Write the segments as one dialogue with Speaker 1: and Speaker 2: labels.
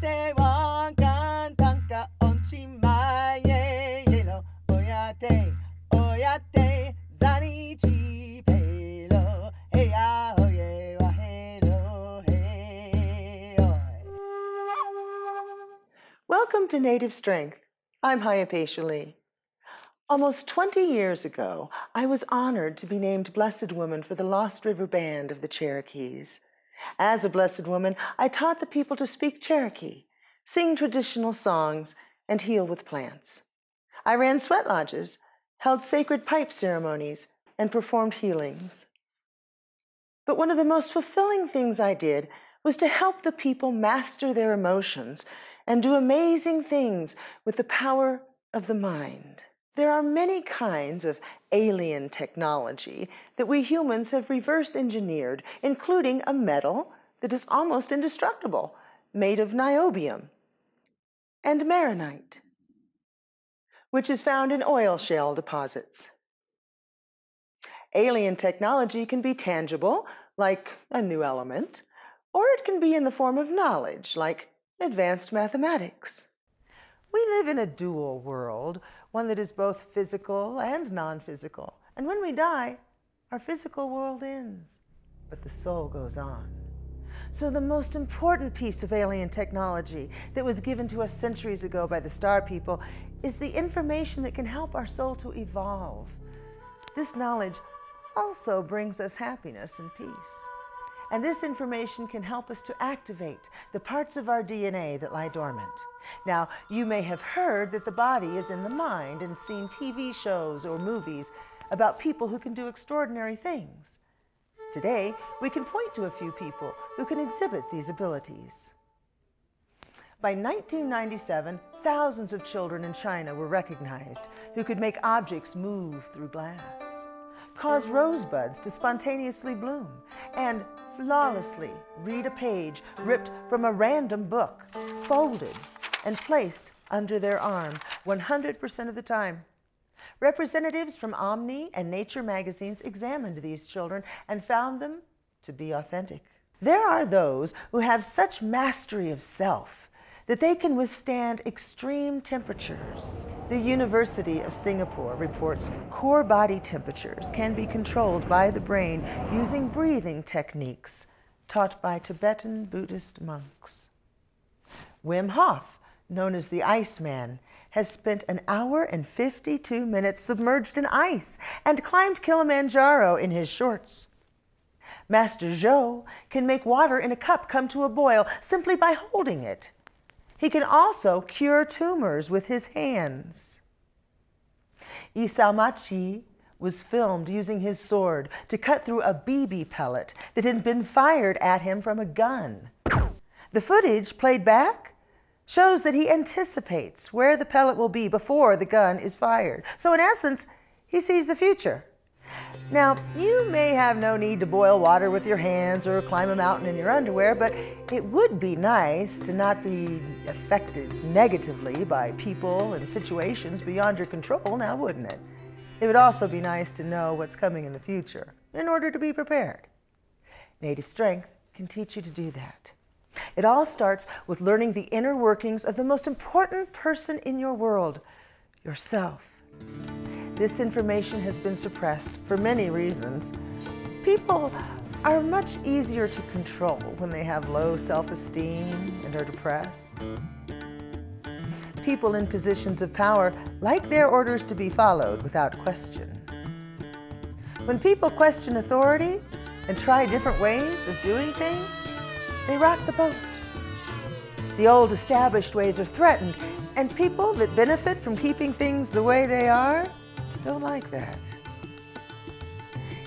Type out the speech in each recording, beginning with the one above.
Speaker 1: Oyate wankan tanka onchimaye yelo. Oyate zanichi pelo. Hey ah oye wa hello hey oy.
Speaker 2: Welcome to Native Strength. I'm Hyapatia Lee. Almost 20 years ago, I was honored to be named Blessed Woman for the Lost River Band of the Cherokees. As a Blessed Woman, I taught the people to speak Cherokee, sing traditional songs, and heal with plants. I ran sweat lodges, held sacred pipe ceremonies, and performed healings. But one of the most fulfilling things I did was to help the people master their emotions and do amazing things with the power of the mind. There are many kinds of alien technology that we humans have reverse engineered, including a metal that is almost indestructible, made of niobium, and maronite, which is found in oil shale deposits. Alien technology can be tangible, like a new element, or it can be in the form of knowledge, like advanced mathematics. We live in a dual world, one that is both physical and non-physical. And when we die, our physical world ends, but the soul goes on. So the most important piece of alien technology that was given to us centuries ago by the Star People is the information that can help our soul to evolve. This knowledge also brings us happiness and peace. And this information can help us to activate the parts of our DNA that lie dormant. Now, you may have heard that the body is in the mind and seen TV shows or movies about people who can do extraordinary things. Today, we can point to a few people who can exhibit these abilities. By 1997, thousands of children in China were recognized who could make objects move through glass, cause rosebuds to spontaneously bloom, and flawlessly read a page ripped from a random book, folded and placed under their arm 100% of the time. Representatives from Omni and Nature magazines examined these children and found them to be authentic. There are those who have such mastery of self that they can withstand extreme temperatures. The University of Singapore reports core body temperatures can be controlled by the brain using breathing techniques taught by Tibetan Buddhist monks. Wim Hof, known as the Iceman, has spent 1 hour and 52 minutes submerged in ice and climbed Kilimanjaro in his shorts. Master Zhou can make water in a cup come to a boil simply by holding it. He can also cure tumors with his hands. Isamachi was filmed using his sword to cut through a BB pellet that had been fired at him from a gun. The footage played back shows that he anticipates where the pellet will be before the gun is fired. So in essence, he sees the future. Now, you may have no need to boil water with your hands or climb a mountain in your underwear, but it would be nice to not be affected negatively by people and situations beyond your control, now wouldn't it? It would also be nice to know what's coming in the future in order to be prepared. Native Strength can teach you to do that. It all starts with learning the inner workings of the most important person in your world, yourself. This information has been suppressed for many reasons. People are much easier to control when they have low self-esteem and are depressed. People in positions of power like their orders to be followed without question. When people question authority and try different ways of doing things, they rock the boat. The old established ways are threatened, and people that benefit from keeping things the way they are don't like that.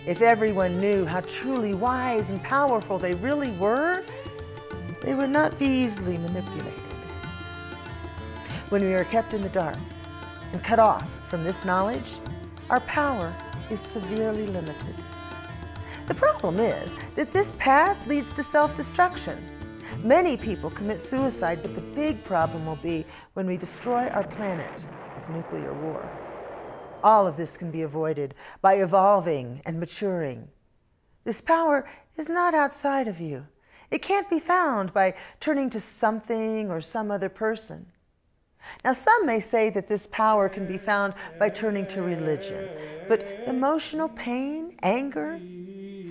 Speaker 2: If everyone knew how truly wise and powerful they really were, they would not be easily manipulated. When we are kept in the dark and cut off from this knowledge, our power is severely limited. The problem is that this path leads to self-destruction. Many people commit suicide, but the big problem will be when we destroy our planet with nuclear war. All of this can be avoided by evolving and maturing. This power is not outside of you. It can't be found by turning to something or some other person. Now, some may say that this power can be found by turning to religion, but emotional pain, anger,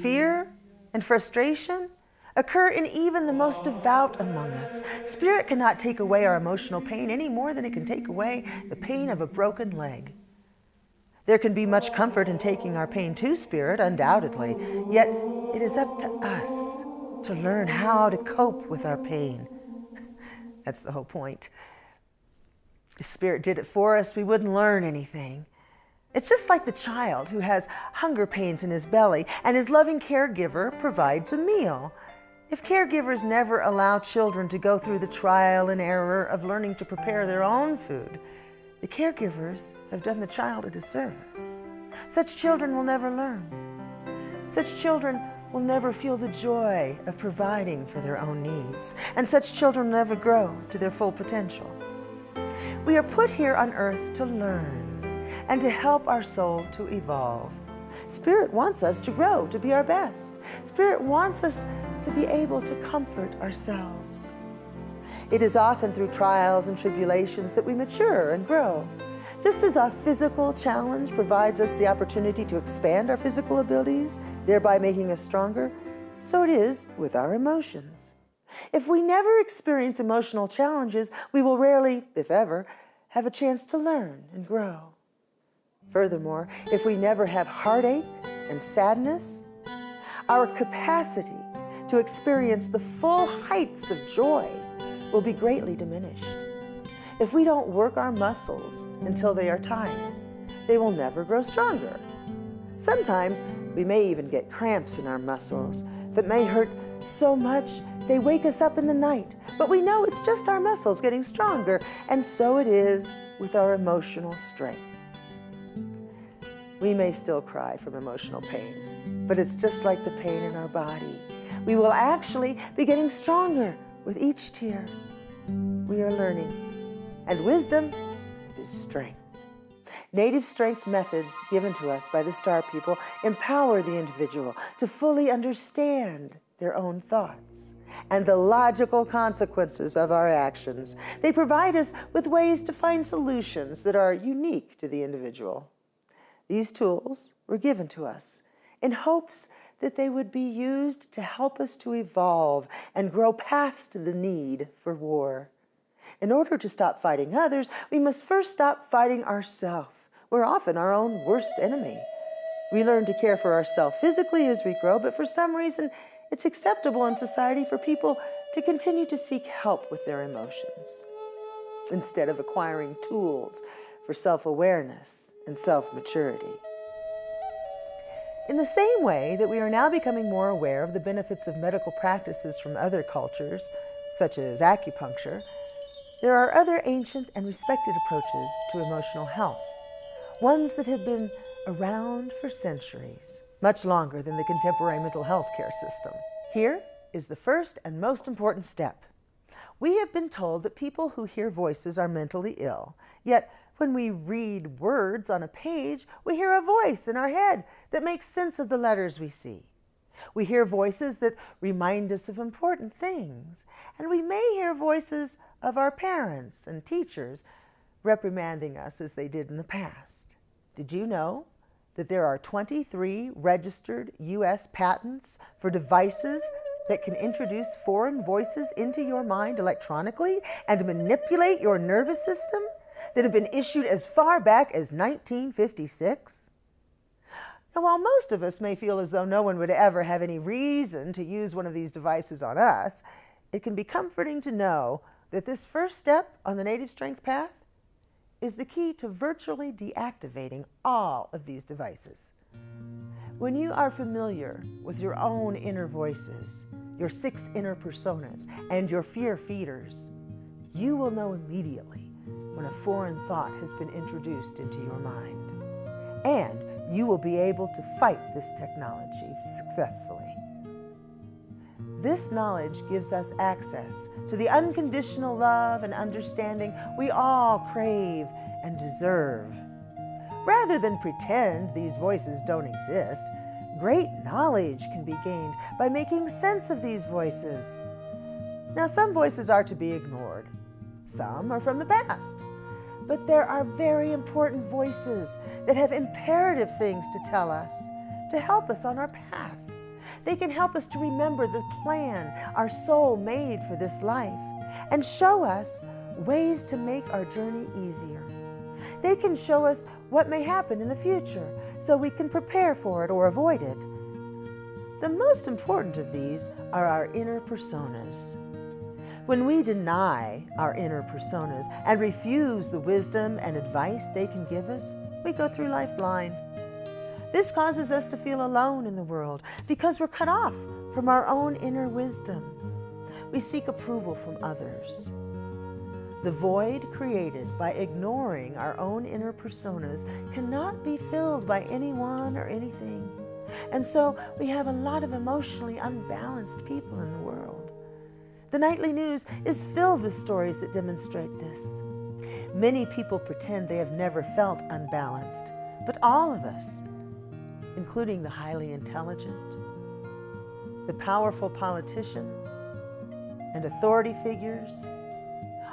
Speaker 2: fear, and frustration occur in even the most devout among us. Spirit cannot take away our emotional pain any more than it can take away the pain of a broken leg. There can be much comfort in taking our pain to Spirit, undoubtedly, yet it is up to us to learn how to cope with our pain. That's the whole point. If Spirit did it for us, we wouldn't learn anything. It's just like the child who has hunger pains in his belly and his loving caregiver provides a meal. If caregivers never allow children to go through the trial and error of learning to prepare their own food, the caregivers have done the child a disservice. Such children will never learn. Such children will never feel the joy of providing for their own needs, and such children will never grow to their full potential. We are put here on earth to learn and to help our soul to evolve. Spirit wants us to grow, to be our best. Spirit wants us to be able to comfort ourselves. It is often through trials and tribulations that we mature and grow. Just as our physical challenge provides us the opportunity to expand our physical abilities, thereby making us stronger, so it is with our emotions. If we never experience emotional challenges, we will rarely, if ever, have a chance to learn and grow. Furthermore, if we never have heartache and sadness, our capacity to experience the full heights of joy will be greatly diminished. If we don't work our muscles until they are tired, they will never grow stronger. Sometimes we may even get cramps in our muscles that may hurt so much they wake us up in the night, but we know it's just our muscles getting stronger, and so it is with our emotional strength. We may still cry from emotional pain, but it's just like the pain in our body. We will actually be getting stronger with each tear. We are learning, and wisdom is strength. Native strength methods given to us by the Star People empower the individual to fully understand their own thoughts and the logical consequences of our actions. They provide us with ways to find solutions that are unique to the individual. These tools were given to us in hopes that they would be used to help us to evolve and grow past the need for war. In order to stop fighting others, we must first stop fighting ourselves. We're often our own worst enemy. We learn to care for ourselves physically as we grow, but for some reason, it's acceptable in society for people to continue to seek help with their emotions instead of acquiring tools for self-awareness and self-maturity. In the same way that we are now becoming more aware of the benefits of medical practices from other cultures, such as acupuncture, there are other ancient and respected approaches to emotional health, ones that have been around for centuries, much longer than the contemporary mental health care system. Here is the first and most important step. We have been told that people who hear voices are mentally ill, yet when we read words on a page, we hear a voice in our head that makes sense of the letters we see. We hear voices that remind us of important things, and we may hear voices of our parents and teachers reprimanding us as they did in the past. Did you know that there are 23 registered U.S. patents for devices that can introduce foreign voices into your mind electronically and manipulate your nervous system, that have been issued as far back as 1956? Now, while most of us may feel as though no one would ever have any reason to use one of these devices on us, it can be comforting to know that this first step on the native strength path is the key to virtually deactivating all of these devices. When you are familiar with your own inner voices, your 6 inner personas, and your fear feeders, you will know immediately when a foreign thought has been introduced into your mind. And you will be able to fight this technology successfully. This knowledge gives us access to the unconditional love and understanding we all crave and deserve. Rather than pretend these voices don't exist, Great knowledge can be gained by making sense of these voices. Now, some voices are to be ignored. Some are from the past. But there are very important voices that have imperative things to tell us, to help us on our path. They can help us to remember the plan our soul made for this life and show us ways to make our journey easier. They can show us what may happen in the future so we can prepare for it or avoid it. The most important of these are our inner personas. When we deny our inner personas and refuse the wisdom and advice they can give us, we go through life blind. This causes us to feel alone in the world because we're cut off from our own inner wisdom. We seek approval from others. The void created by ignoring our own inner personas cannot be filled by anyone or anything. And so we have a lot of emotionally unbalanced people in the world. The nightly news is filled with stories that demonstrate this. Many people pretend they have never felt unbalanced, but all of us, including the highly intelligent, the powerful politicians, and authority figures,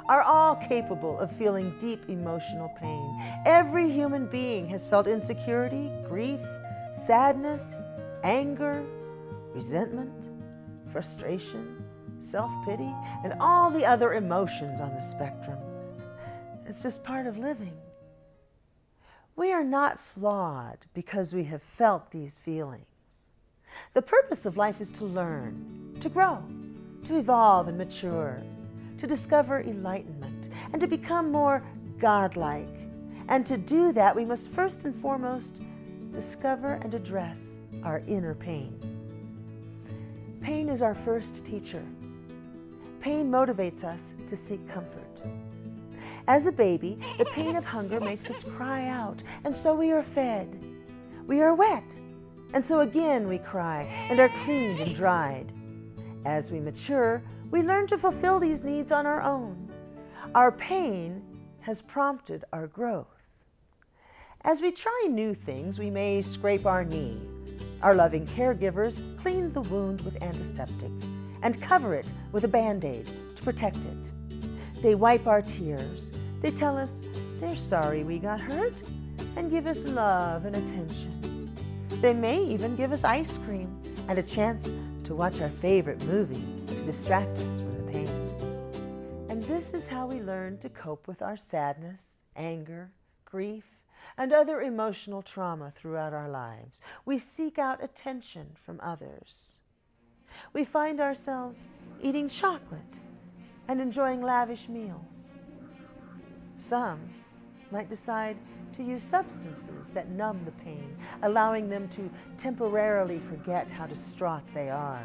Speaker 2: are all capable of feeling deep emotional pain. Every human being has felt insecurity, grief, sadness, anger, resentment, frustration, self-pity, and all the other emotions on the spectrum. It's just part of living. We are not flawed because we have felt these feelings. The purpose of life is to learn, to grow, to evolve and mature, to discover enlightenment, and to become more godlike. And to do that, we must first and foremost discover and address our inner pain. Pain is our first teacher. Pain motivates us to seek comfort. As a baby, the pain of hunger makes us cry out, and so we are fed. We are wet, and so again we cry and are cleaned and dried. As we mature, we learn to fulfill these needs on our own. Our pain has prompted our growth. As we try new things, we may scrape our knee. Our loving caregivers clean the wound with antiseptic and cover it with a Band-Aid to protect it. They wipe our tears. They tell us they're sorry we got hurt and give us love and attention. They may even give us ice cream and a chance to watch our favorite movie to distract us from the pain. And this is how we learn to cope with our sadness, anger, grief, and other emotional trauma throughout our lives. We seek out attention from others. We find ourselves eating chocolate and enjoying lavish meals. Some might decide to use substances that numb the pain, allowing them to temporarily forget how distraught they are.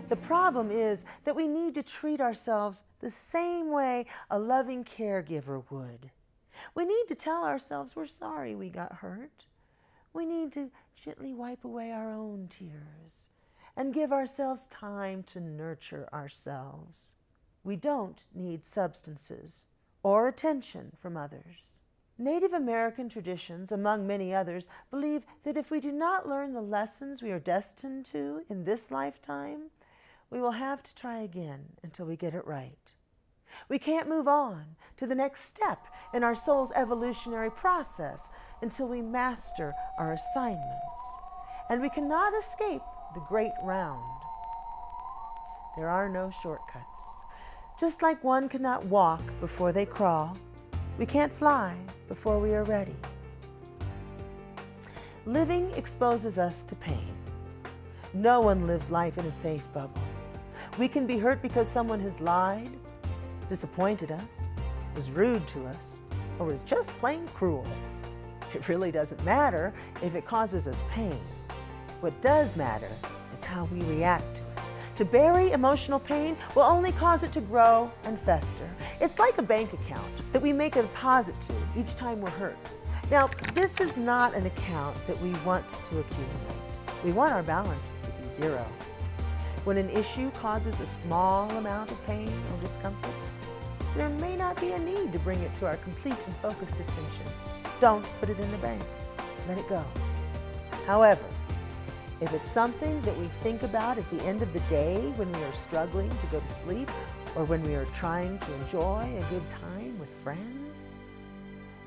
Speaker 2: The problem is that we need to treat ourselves the same way a loving caregiver would. We need to tell ourselves we're sorry we got hurt. We need to gently wipe away our own tears and give ourselves time to nurture ourselves. We don't need substances or attention from others. Native American traditions, among many others, believe that if we do not learn the lessons we are destined to in this lifetime, we will have to try again until we get it right. We can't move on to the next step in our soul's evolutionary process until we master our assignments. And we cannot escape the great round. There are no shortcuts. Just like one cannot walk before they crawl, we can't fly before we are ready. Living exposes us to pain. No one lives life in a safe bubble. We can be hurt because someone has lied, disappointed us, was rude to us, or was just plain cruel. It really doesn't matter if it causes us pain. What does matter is how we react to it. To bury emotional pain will only cause it to grow and fester. It's like a bank account that we make a deposit to each time we're hurt. Now, this is not an account that we want to accumulate. We want our balance to be zero. When an issue causes a small amount of pain or discomfort, there may not be a need to bring it to our complete and focused attention. Don't put it in the bank. Let it go. However, If it's something that we think about at the end of the day when we are struggling to go to sleep or when we are trying to enjoy a good time with friends,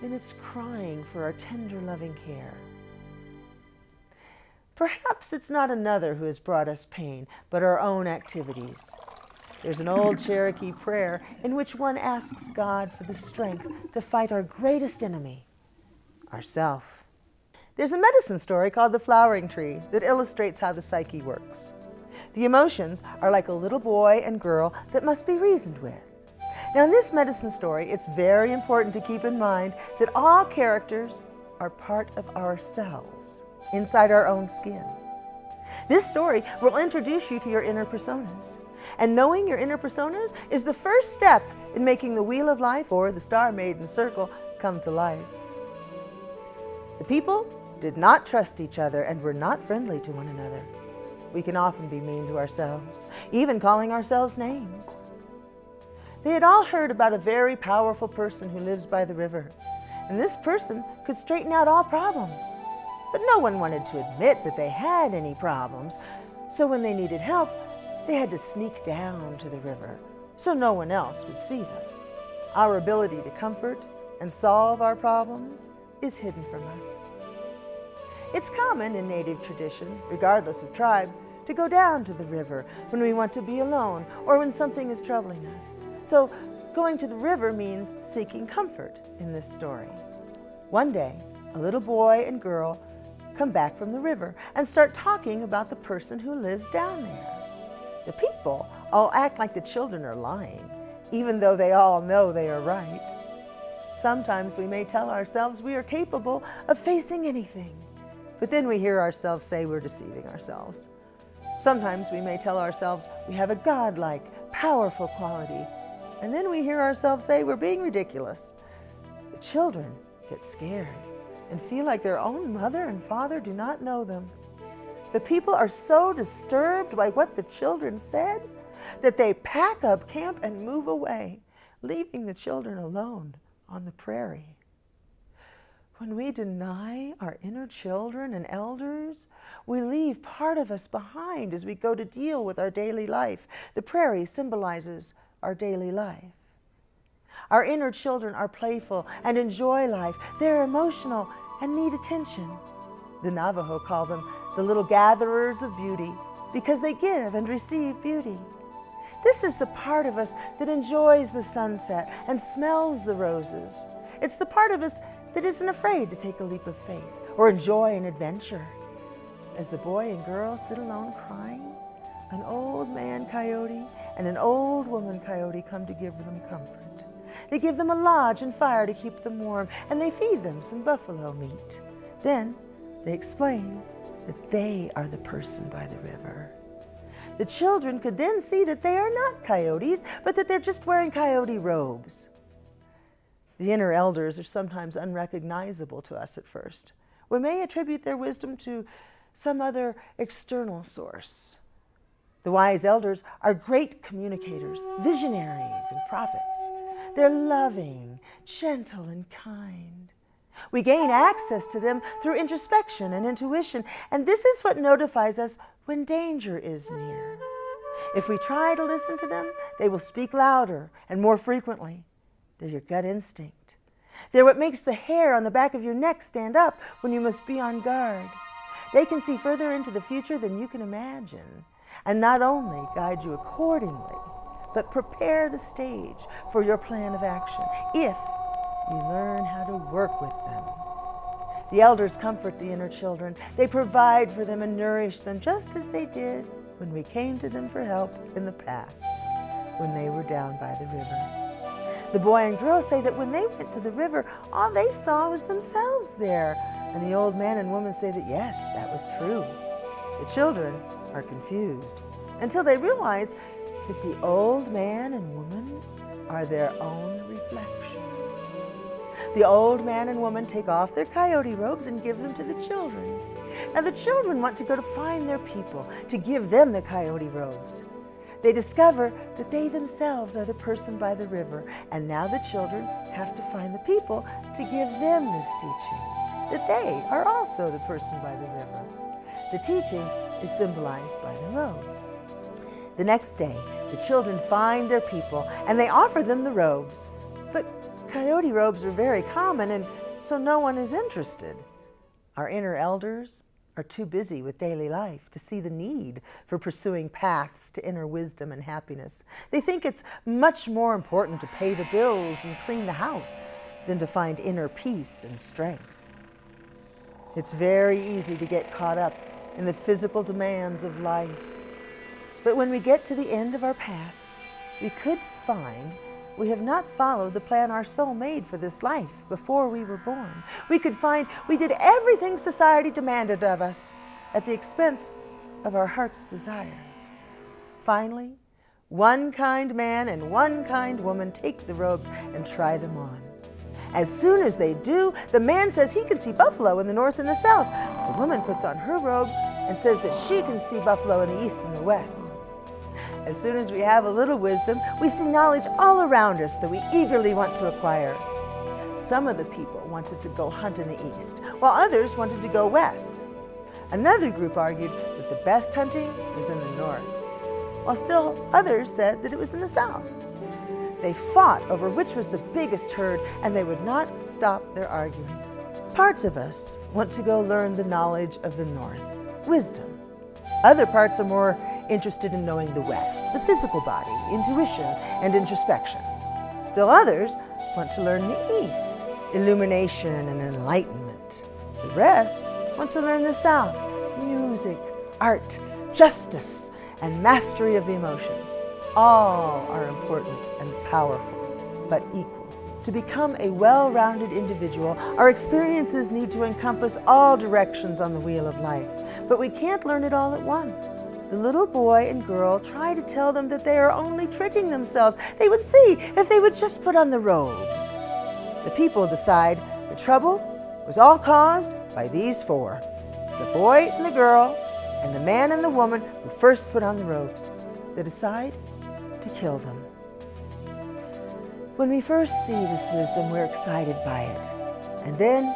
Speaker 2: then it's crying for our tender, loving care. Perhaps it's not another who has brought us pain, but our own activities. There's an old Cherokee prayer in which one asks God for the strength to fight our greatest enemy, ourself. There's a medicine story called The Flowering Tree that illustrates how the psyche works. The emotions are like a little boy and girl that must be reasoned with. Now, in this medicine story, it's very important to keep in mind that all characters are part of ourselves, inside our own skin. This story will introduce you to your inner personas. And knowing your inner personas is the first step in making the wheel of life, or the Star Maiden circle, come to life. The people did not trust each other and were not friendly to one another. We can often be mean to ourselves, even calling ourselves names. They had all heard about a very powerful person who lives by the river, and this person could straighten out all problems. But no one wanted to admit that they had any problems, so when they needed help, they had to sneak down to the river so no one else would see them. Our ability to comfort and solve our problems is hidden from us. It's common in Native tradition, regardless of tribe, to go down to the river when we want to be alone or when something is troubling us. So going to the river means seeking comfort in this story. One day, a little boy and girl come back from the river and start talking about the person who lives down there. The people all act like the children are lying, even though they all know they are right. Sometimes we may tell ourselves we are capable of facing anything, but then we hear ourselves say we're deceiving ourselves. Sometimes we may tell ourselves we have a godlike, powerful quality, and then we hear ourselves say we're being ridiculous. The children get scared and feel like their own mother and father do not know them. The people are so disturbed by what the children said that they pack up camp and move away, leaving the children alone on the prairie. When we deny our inner children and elders, we leave part of us behind as we go to deal with our daily life. The prairie symbolizes our daily life. Our inner children are playful and enjoy life. They're emotional and need attention. The Navajo call them the little gatherers of beauty because they give and receive beauty. This is the part of us that enjoys the sunset and smells the roses. It's the part of us that isn't afraid to take a leap of faith or enjoy an adventure. As the boy and girl sit alone crying, an old man coyote and an old woman coyote come to give them comfort. They give them a lodge and fire to keep them warm, and they feed them some buffalo meat. Then they explain that they are the person by the river. The children could then see that they are not coyotes, but that they're just wearing coyote robes. The inner elders are sometimes unrecognizable to us at first. We may attribute their wisdom to some other external source. The wise elders are great communicators, visionaries, and prophets. They're loving, gentle, and kind. We gain access to them through introspection and intuition, and this is what notifies us when danger is near. If we try to listen to them, they will speak louder and more frequently. They're your gut instinct. They're what makes the hair on the back of your neck stand up when you must be on guard. They can see further into the future than you can imagine, and not only guide you accordingly, but prepare the stage for your plan of action if you learn how to work with them. The elders comfort the inner children. They provide for them and nourish them just as they did when we came to them for help in the past, when they were down by the river. The boy and girl say that when they went to the river, all they saw was themselves there. And the old man and woman say that yes, that was true. The children are confused until they realize that the old man and woman are their own reflections. The old man and woman take off their coyote robes and give them to the children. Now the children want to go to find their people to give them the coyote robes. They discover that they themselves are the person by the river, and now the children have to find the people to give them this teaching, that they are also the person by the river. The teaching is symbolized by the robes. The next day, the children find their people and they offer them the robes. But coyote robes are very common, and so no one is interested. Our inner elders are too busy with daily life to see the need for pursuing paths to inner wisdom and happiness. They think it's much more important to pay the bills and clean the house than to find inner peace and strength. It's very easy to get caught up in the physical demands of life. But when we get to the end of our path, we could find we have not followed the plan our soul made for this life before we were born. We could find we did everything society demanded of us at the expense of our heart's desire. Finally, one kind man and one kind woman take the robes and try them on. As soon as they do, the man says he can see buffalo in the north and the south. The woman puts on her robe and says that she can see buffalo in the east and the west. As soon as we have a little wisdom, we see knowledge all around us that we eagerly want to acquire. Some of the people wanted to go hunt in the east, while others wanted to go west. Another group argued that the best hunting was in the north, while still others said that it was in the south. They fought over which was the biggest herd, and they would not stop their arguing. Parts of us want to go learn the knowledge of the north, wisdom. Other parts are more interested in knowing the West, the physical body, intuition, and introspection. Still others want to learn the East, illumination and enlightenment. The rest want to learn the South, music, art, justice, and mastery of the emotions. All are important and powerful, but equal. To become a well-rounded individual, our experiences need to encompass all directions on the wheel of life, but we can't learn it all at once. The little boy and girl try to tell them that they are only tricking themselves. They would see if they would just put on the robes. The people decide the trouble was all caused by these four: the boy and the girl, and the man and the woman who first put on the robes. They decide to kill them. When we first see this wisdom, we're excited by it, and then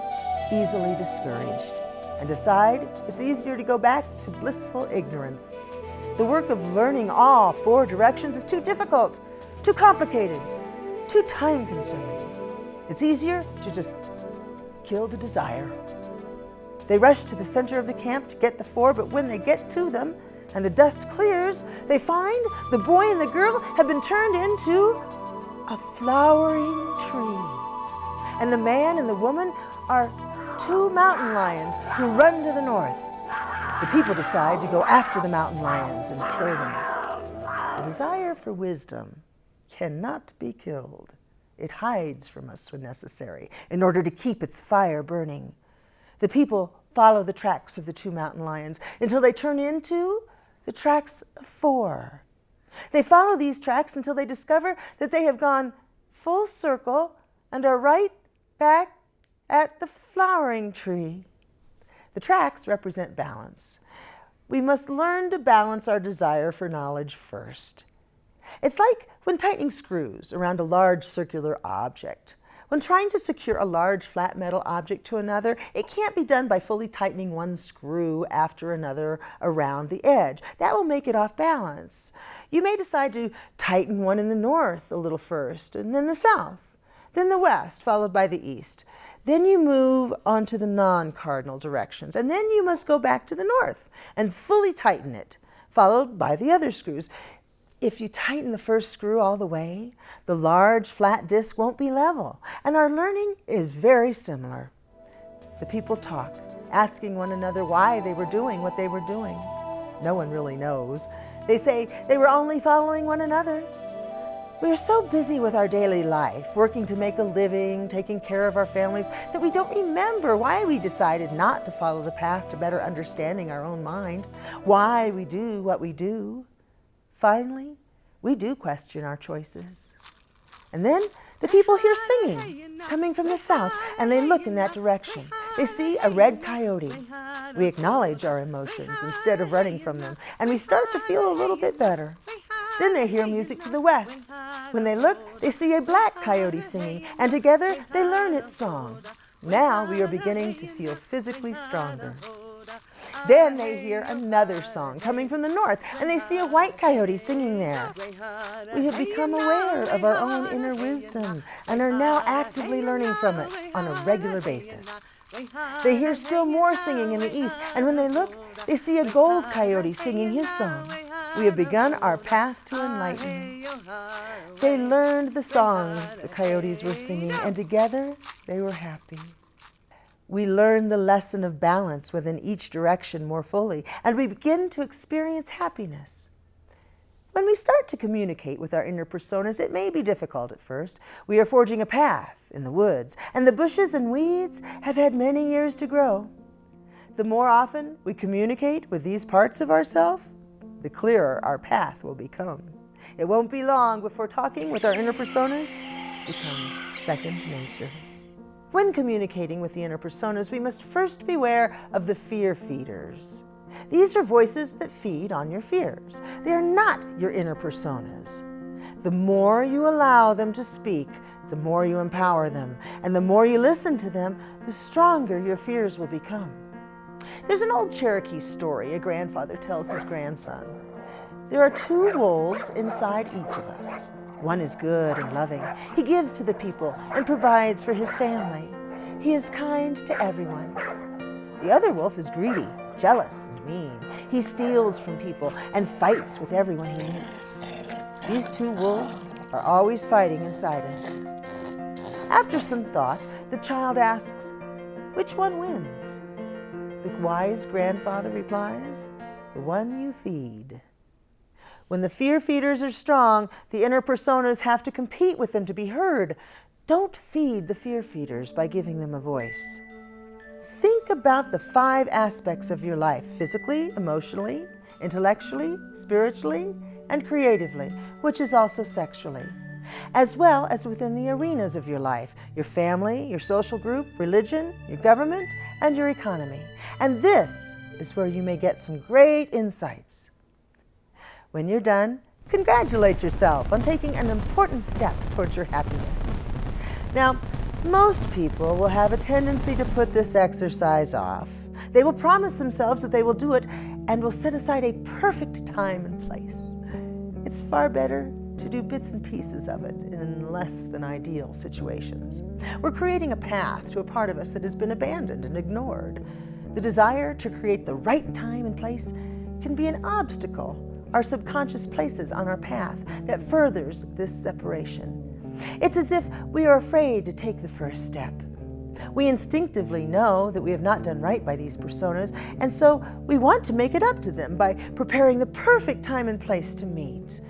Speaker 2: easily discouraged, and decide it's easier to go back to blissful ignorance. The work of learning all four directions is too difficult, too complicated, too time-consuming. It's easier to just kill the desire. They rush to the center of the camp to get the four, but when they get to them and the dust clears, they find the boy and the girl have been turned into a flowering tree. And the man and the woman are two mountain lions who run to the north. The people decide to go after the mountain lions and kill them. The desire for wisdom cannot be killed. It hides from us when necessary in order to keep its fire burning. The people follow the tracks of the two mountain lions until they turn into the tracks of four. They follow these tracks until they discover that they have gone full circle and are right back at the flowering tree. The tracks represent balance. We must learn to balance our desire for knowledge first. It's like when tightening screws around a large circular object. When trying to secure a large flat metal object to another, it can't be done by fully tightening one screw after another around the edge. That will make it off balance. You may decide to tighten one in the north a little first, and then the south, then the west, followed by the east. Then you move on to the non-cardinal directions, and then you must go back to the north and fully tighten it, followed by the other screws. If you tighten the first screw all the way, the large flat disc won't be level, and our learning is very similar. The people talk, asking one another why they were doing what they were doing. No one really knows. They say they were only following one another. We are so busy with our daily life, working to make a living, taking care of our families, that we don't remember why we decided not to follow the path to better understanding our own mind, why we do what we do. Finally, we do question our choices. And then the people hear singing coming from the south, and they look in that direction. They see a red coyote. We acknowledge our emotions instead of running from them, and we start to feel a little bit better. Then they hear music to the west. When they look, they see a black coyote singing, and together they learn its song. Now we are beginning to feel physically stronger. Then they hear another song coming from the north, and they see a white coyote singing there. We have become aware of our own inner wisdom and are now actively learning from it on a regular basis. They hear still more singing in the east, and when they look, they see a gold coyote singing his song. We have begun our path to enlightenment. They learned the songs the coyotes were singing, and together they were happy. We learn the lesson of balance within each direction more fully, and we begin to experience happiness. When we start to communicate with our inner personas, it may be difficult at first. We are forging a path in the woods, and the bushes and weeds have had many years to grow. The more often we communicate with these parts of ourselves, the clearer our path will become. It won't be long before talking with our inner personas becomes second nature. When communicating with the inner personas, we must first beware of the fear feeders. These are voices that feed on your fears. They are not your inner personas. The more you allow them to speak, the more you empower them, and the more you listen to them, the stronger your fears will become. There's an old Cherokee story a grandfather tells his grandson. There are two wolves inside each of us. One is good and loving. He gives to the people and provides for his family. He is kind to everyone. The other wolf is greedy, jealous, and mean. He steals from people and fights with everyone he meets. These two wolves are always fighting inside us. After some thought, the child asks, "Which one wins?" The wise grandfather replies, "The one you feed." When the fear feeders are strong, the inner personas have to compete with them to be heard. Don't feed the fear feeders by giving them a voice. Think about the 5 aspects of your life: physically, emotionally, intellectually, spiritually, and creatively, which is also sexually, as well as within the arenas of your life: your family, your social group, religion, your government, and your economy. And this is where you may get some great insights. When you're done, congratulate yourself on taking an important step towards your happiness. Now, most people will have a tendency to put this exercise off. They will promise themselves that they will do it and will set aside a perfect time and place. It's far better to do bits and pieces of it in less than ideal situations. We're creating a path to a part of us that has been abandoned and ignored. The desire to create the right time and place can be an obstacle our subconscious places on our path that furthers this separation. It's as if we are afraid to take the first step. We instinctively know that we have not done right by these personas, and so we want to make it up to them by preparing the perfect time and place to meet.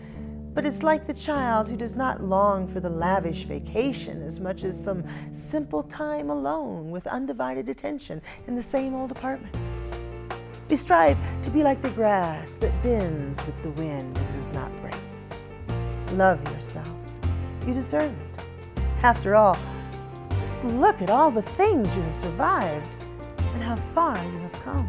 Speaker 2: But it's like the child who does not long for the lavish vacation as much as some simple time alone with undivided attention in the same old apartment. We strive to be like the grass that bends with the wind and does not break. Love yourself. You deserve it. After all, just look at all the things you have survived and how far you have come.